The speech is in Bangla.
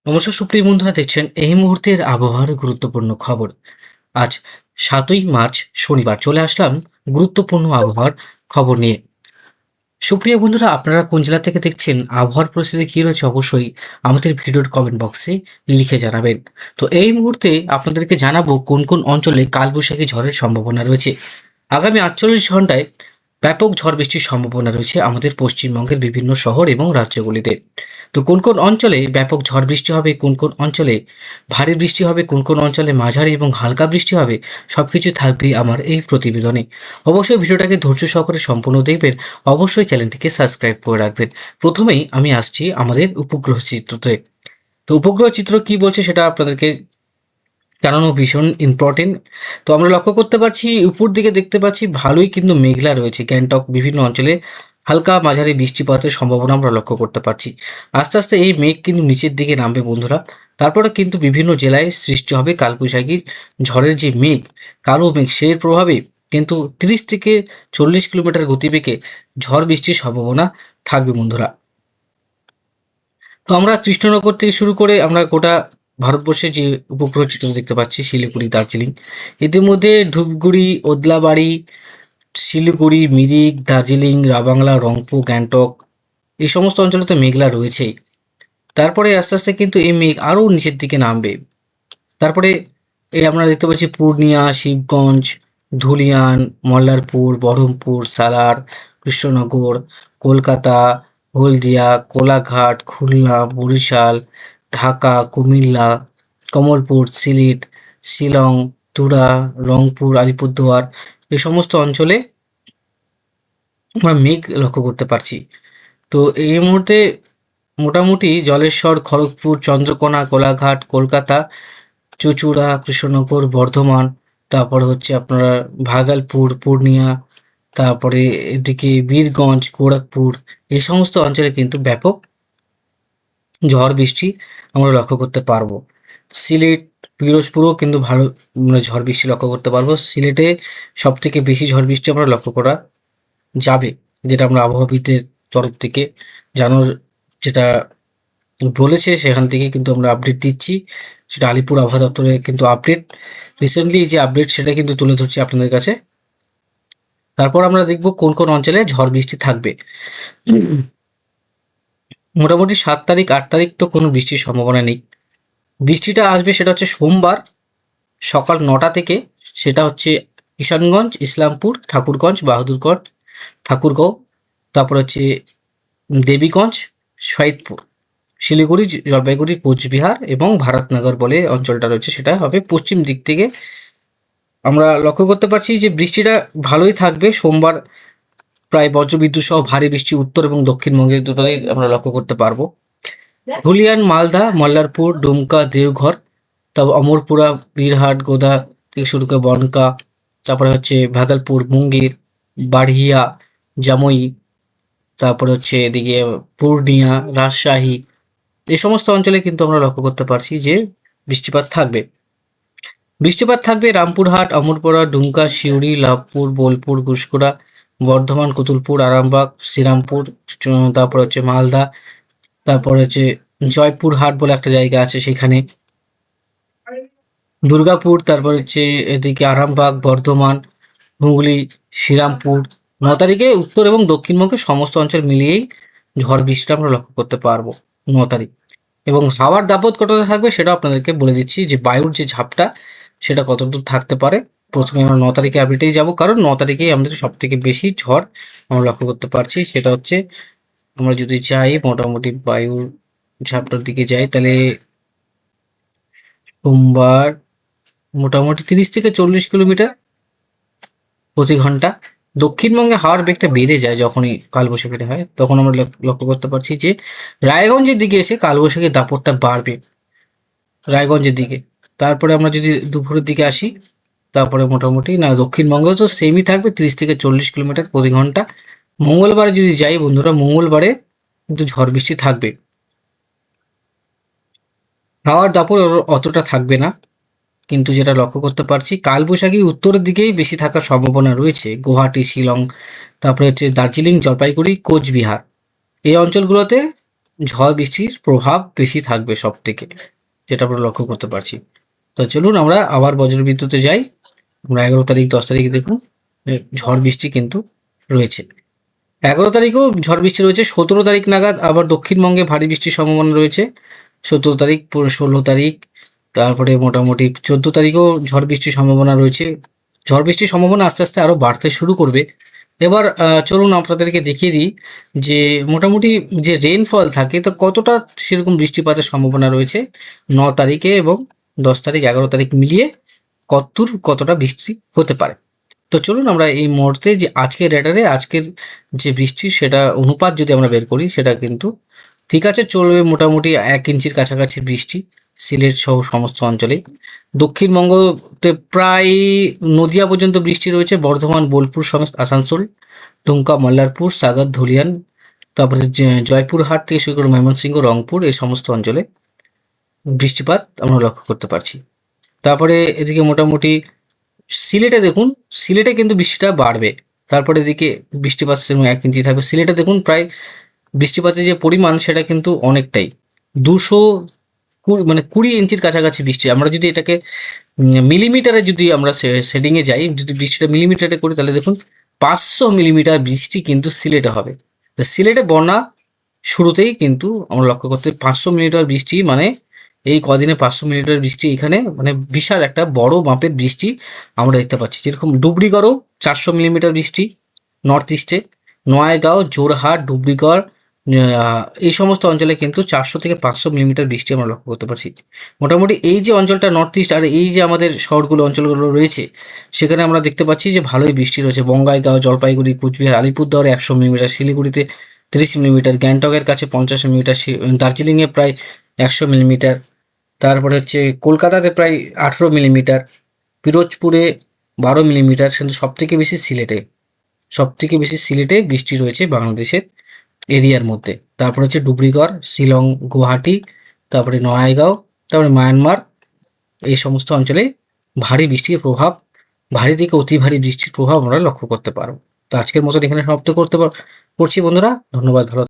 নমস্কার সুপ্রিয় বন্ধুরা, দেখছেন এই মুহূর্তের আবহাওয়ার গুরুত্বপূর্ণ খবর। আজ ৭ই মার্চ শনিবার চলে আসলাম গুরুত্বপূর্ণ আবহাওয়ার খবর নিয়ে। সুপ্রিয় বন্ধুরা, আপনারা কোন জেলা থেকে দেখছেন, আবহাওয়ার পরিস্থিতি কী রয়েছে অবশ্যই আমাদের ভিডিওর কমেন্ট বক্সে লিখে জানাবেন। তো এই মুহূর্তে আপনাদেরকে জানাবো কোন কোন অঞ্চলে কালবৈশাখী ঝড়ের সম্ভাবনা রয়েছে। আগামী ৪৮ ঘন্টায় ব্যাপক ঝড় বৃষ্টির সম্ভাবনা রয়েছে আমাদের পশ্চিমবঙ্গের বিভিন্ন শহর এবং রাজ্যগুলিতে। তো কোন কোন অঞ্চলে ব্যাপক ঝড় বৃষ্টি হবে, কোন কোন অঞ্চলে ভারী বৃষ্টি হবে, কোন কোন অঞ্চলে মাঝারি এবং হালকা বৃষ্টি হবে, সবকিছু থাকবে আমার এই প্রতিবেদনে। অবশ্যই ভিডিওটাকে ধৈর্য সহকারে সম্পূর্ণ দেখবেন। অবশ্যই চ্যানেলটিকে সাবস্ক্রাইব করে রাখবেন। প্রথমেই আমি আসছি আমাদের উপগ্রহ চিত্রতে। তো উপগ্রহ চিত্র কি বলছে সেটা আপনাদেরকে জানানো ভীষণ ইম্পর্টেন্ট। তো আমরা লক্ষ্য করতে পারছি, উপর দিকে দেখতে পাচ্ছি ভালোই কিন্তু মেঘলা রয়েছে। গ্যাংটক বিভিন্ন অঞ্চলে হালকা মাঝারি বৃষ্টিপাতের সম্ভাবনা আমরা লক্ষ্য করতে পারছি। আস্তে আস্তে এই মেঘ কিন্তু নিচের দিকে নামবে বন্ধুরা। তারপরে কিন্তু বিভিন্ন জেলায় সৃষ্টি হবে কালবৈশাখী ঝড়ের যে মেঘ, কালো মেঘ, সেই প্রভাবে কিন্তু 30 থেকে 40 কিলোমিটার গতিবেগে ঝড় বৃষ্টির সম্ভাবনা থাকবে বন্ধুরা। তো আমরা কৃষ্ণনগর থেকে শুরু করে আমরা গোটা ভারতবর্ষে যে উপগ্রহ চিত্র দেখতে পাচ্ছি, শিলিগুড়ি, দার্জিলিং, ইতিমধ্যে ধূপগুড়ি, ওদলাবাড়ি, শিলিগুড়ি, মিরিক, দার্জিলিং, রাবাংলা, রংপুর, গ্যাংটক, এই সমস্ত অঞ্চলে তো মেঘলা রয়েছেই। তারপরে আস্তে আস্তে কিন্তু এই মেঘ আরও নিচের দিকে নামবে। তারপরে এই আমরা দেখতে পাচ্ছি পূর্ণিয়া, শিবগঞ্জ, ধুলিয়ান, মল্লারপুর, বহরমপুর, সালার, কৃষ্ণনগর, কলকাতা, হলদিয়া, কোলাঘাট, খুলনা, বরিশাল, ঢাকা, কুমিল্লা, কমলপুর, সিলেট, শিলং, তুরা, রংপুর, আলিপুরদুয়ার, এই সমস্ত অঞ্চলে আমরা মেঘ লক্ষ্য করতে পারছি। তো এই মুহূর্তে মোটামুটি জলেশ্বর, খড়গপুর, চন্দ্রকোনা, কোলাঘাট, কলকাতা, চুঁচুড়া, কৃষ্ণনগর, বর্ধমান, তারপরে হচ্ছে আপনার ভাগলপুর, পূর্ণিয়া, তারপরে এদিকে বীরগঞ্জ, গোরখপুর, এই সমস্ত অঞ্চলে কিন্তু ব্যাপক ঝড় বৃষ্টি আমরা লক্ষ্য করতে পারবো। সিলেট, পিরোজপুরেও কিন্তু ভালো ঝড় বৃষ্টি লক্ষ্য করতে পারবো। সিলেটে সব থেকে বেশি ঝড় বৃষ্টি আমরা লক্ষ্য করা যাবে, যেটা আমরা আবহাওয়াবিদদের তরফ থেকে জানার যেটা বলেছে সেখান থেকে কিন্তু আমরা আপডেট দিচ্ছি। সেটা আলিপুর আবহাওয়া দপ্তরের কিন্তু আপডেট, রিসেন্টলি যে আপডেট সেটা কিন্তু তুলে ধরছি আপনাদের কাছে। তারপর আমরা দেখব কোন কোন অঞ্চলে ঝড় বৃষ্টি থাকবে। মোটামুটি 7 তারিখ 8 তারিখ তো কোনো বৃষ্টির সম্ভাবনা নেই। বৃষ্টিটা আসবে সেটা হচ্ছে সোমবার সকাল 9টা থেকে। সেটা হচ্ছে কিষানগঞ্জ, ইসলামপুর, ঠাকুরগঞ্জ, বাহাদুরগড়, ঠাকুরগাঁও, তারপর হচ্ছে দেবীগঞ্জ, সৈয়দপুর, শিলিগুড়ি, জলপাইগুড়ি, কোচবিহার এবং ভারতনগর বলে অঞ্চলটা রয়েছে, সেটা হবে পশ্চিম দিক থেকে। আমরা লক্ষ্য করতে পারছি যে বৃষ্টিটা ভালোই থাকবে সোমবার। প্রায় বজ্রবিদ্যুৎ সহ ভারী বৃষ্টি উত্তর এবং দক্ষিণবঙ্গের দুটোতেই আমরা লক্ষ্য করতে পারবো। ধুলিয়ান, মালদা, মল্লারপুর, ডুমকা, দেওঘর, তারপর অমরপুরা, বীরহাট, গোদা থেকে শুরু করে বনকা, তারপরে হচ্ছে ভাগলপুর, মুঙ্গের, বাড়িয়া, জামুই, তারপরে হচ্ছে এদিকে পূর্ণিয়া, রাজশাহী, এই সমস্ত অঞ্চলে কিন্তু আমরা লক্ষ্য করতে পারছি যে বৃষ্টিপাত থাকবে। বৃষ্টিপাত থাকবে রামপুরহাট, অমরপুরা, ডুমকা, সিউড়ি, লাভপুর, বোলপুর, ঘুষকোড়া, বর্ধমান, কুতুলপুর, আরামবাগ, শ্রীরামপুর, তারপর হচ্ছে মালদা, তারপর হচ্ছে জয়পুরহাট বলে একটা জায়গা আছে সেখানে, দুর্গাপুর, তারপর হচ্ছে এদিকে আরামবাগ, বর্ধমান, হুগলি, শ্রীরামপুর। 9 তারিখে উত্তর এবং দক্ষিণবঙ্গের সমস্ত অঞ্চল মিলিয়েই ঝড় বৃষ্টিটা আমরা লক্ষ্য করতে পারবো 9 তারিখ। এবং হাওয়ার দাপট কতটা থাকবে সেটা আপনাদেরকে বলে দিচ্ছি, যে বায়ুর যে ঝাপটা সেটা কতদূর থাকতে পারে। প্রথমে আমরা 9 তারিখে আপডেটেই যাব, কারণ 9 তারিখেই আমাদের সব থেকে বেশি ঝড় আমরা লক্ষ্য করতে পারছি। সেটা হচ্ছে আমরা যদি যাই মোটামুটি বায়ুর ঝাপটার দিকে যাই, তাহলে সোমবার মোটামুটি 30 থেকে 40 কিলোমিটার প্রতি ঘন্টা। দক্ষিণবঙ্গে হাওয়ার বেগটা বেড়ে যায় যখনই কালবৈশাখীটা হয়, তখন আমরা লক্ষ্য করতে পারছি যে রায়গঞ্জের দিকে এসে কালবৈশাখীর দাপটটা বাড়বে, রায়গঞ্জের দিকে। তারপরে আমরা যদি দুপুরের দিকে আসি, তারপরে মোটামুটি না, দক্ষিণবঙ্গেও তো সেমই থাকবে, 30 থেকে 40 কিলোমিটার প্রতি ঘন্টা। মঙ্গলবারে যদি যাই বন্ধুরা, মঙ্গলবারে কিন্তু ঝড় বৃষ্টি থাকবে, হাওয়ার দাপট অতটা থাকবে না। কিন্তু যেটা লক্ষ্য করতে পারছি, কালবৈশাখী উত্তরের দিকেই বেশি থাকার সম্ভাবনা রয়েছে। গুয়াহাটি, শিলং, তারপরে হচ্ছে দার্জিলিং, জলপাইগুড়ি, কোচবিহার, এই অঞ্চলগুলোতে ঝড় বৃষ্টির প্রভাব বেশি থাকবে সব থেকে, যেটা আমরা লক্ষ্য করতে পারছি। তো চলুন আমরা আবার বজ্রবিদ্যুতে যাই। আমরা 11 তারিখ 10 তারিখ দেখুন ঝড় বৃষ্টি কিন্তু রয়েছে। 11 তারিখেও ঝড় বৃষ্টি রয়েছে। 17 তারিখ নাগাদ আবার দক্ষিণবঙ্গে ভারী বৃষ্টির সম্ভাবনা রয়েছে। 17 তারিখ, 16 তারিখ, তারপরে মোটামুটি 14 তারিখেও ঝড় বৃষ্টির সম্ভাবনা রয়েছে। ঝড় বৃষ্টির সম্ভাবনা আস্তে আস্তে আরও বাড়তে শুরু করবে। এবার চলুন আপনাদেরকে দেখিয়ে দিই যে মোটামুটি যে রেনফল থাকে তো কতটা সেরকম বৃষ্টিপাতের সম্ভাবনা রয়েছে 9 তারিখে এবং 10 তারিখ, 11 তারিখ মিলিয়ে কতটা বৃষ্টি হতে পারে। তো চলুন আমরা এই মুহূর্তে যে আজকের রেডারে আজকের যে বৃষ্টি সেটা অনুপাত যদি আমরা বের করি, সেটা কিন্তু ঠিক আছে, চলবে মোটামুটি 1 ইঞ্চির কাছাকাছি বৃষ্টি সিলেট সহ সমস্ত অঞ্চলে। দক্ষিণবঙ্গতে প্রায় নদিয়া পর্যন্ত বৃষ্টি রয়েছে, বর্ধমান, বোলপুর সমেত আসানসোল, ডুমকা, মল্লারপুর, সাগর, ধুলিয়ান, তারপরে জয়পুরহাট থেকে শুরু করে ময়মনসিংহ, রংপুর এই সমস্ত অঞ্চলে বৃষ্টিপাত আমরা লক্ষ্য করতে পারছি। তারপরে এদিকে মোটামুটি সিলেটে দেখুন, সিলেটে কিন্তু বৃষ্টিটা বাড়বে। তারপরে এদিকে বৃষ্টিপাত সেরকম 1 ইঞ্চি থাকবে। সিলেটে দেখুন প্রায় বৃষ্টিপাতের যে পরিমাণ সেটা কিন্তু অনেকটাই, 20 ইঞ্চির কাছাকাছি বৃষ্টি। আমরা যদি এটাকে মিলিমিটারে যদি আমরা সেটিংয়ে যাই, যদি বৃষ্টিটা মিলিমিটারে করি তাহলে দেখুন 500 মিলিমিটার বৃষ্টি কিন্তু সিলেটে হবে। তো সিলেটে বন্যা শুরুতেই কিন্তু আমরা লক্ষ্য করতে 500 মিলিমিটার বৃষ্টি মানে এই কদিনে 500 মিলিমিটার বৃষ্টি এখানে মানে বিশাল একটা বড় মাপের বৃষ্টি আমরা দেখতে পাচ্ছি। যেরকম ডুবরিগড়ও 400 মিলিমিটার বৃষ্টি নর্থ ইস্টে, নয়াগাঁও, জোরহাট, ডুবরিগড় এই সমস্ত অঞ্চলে কিন্তু 400 থেকে 500 মিলিমিটার বৃষ্টি আমরা লক্ষ্য করতে পারছি। মোটামুটি এই যে অঞ্চলটা নর্থ ইস্ট আর এই যে আমাদের শহরগুলো অঞ্চলগুলো রয়েছে সেখানে আমরা দেখতে পাচ্ছি যে ভালোই বৃষ্টি রয়েছে। বঙ্গাইগাঁও, জলপাইগুড়ি, কুচবিহার, আলিপুরদুয়ারে 100 মিলিমিটার, শিলিগুড়িতে 30 মিলিমিটার, গ্যাংটকের কাছে 50 মিলিমিটার, দার্জিলিংয়ে প্রায় 100 মিলিমিটার, তারপরে হচ্ছে কলকাতাতে প্রায় 18 মিলিমিটার, পিরোজপুরে 12 মিলিমিটার। কিন্তু সব থেকে বেশি সিলেটে বৃষ্টি রয়েছে বাংলাদেশের এরিয়ার মধ্যে। তারপরে হচ্ছে ডুবরিগড়, শিলং, গুয়াহাটি, তারপরে নয়াগাঁও, তারপরে মায়ানমার এই সমস্ত অঞ্চলে ভারী বৃষ্টির প্রভাব, ভারী থেকে অতি ভারী বৃষ্টির প্রভাব আমরা লক্ষ্য করতে পারবো। তো আজকের মতন এখানে সমাপ্ত করছি বন্ধুরা। ধন্যবাদ, ভালো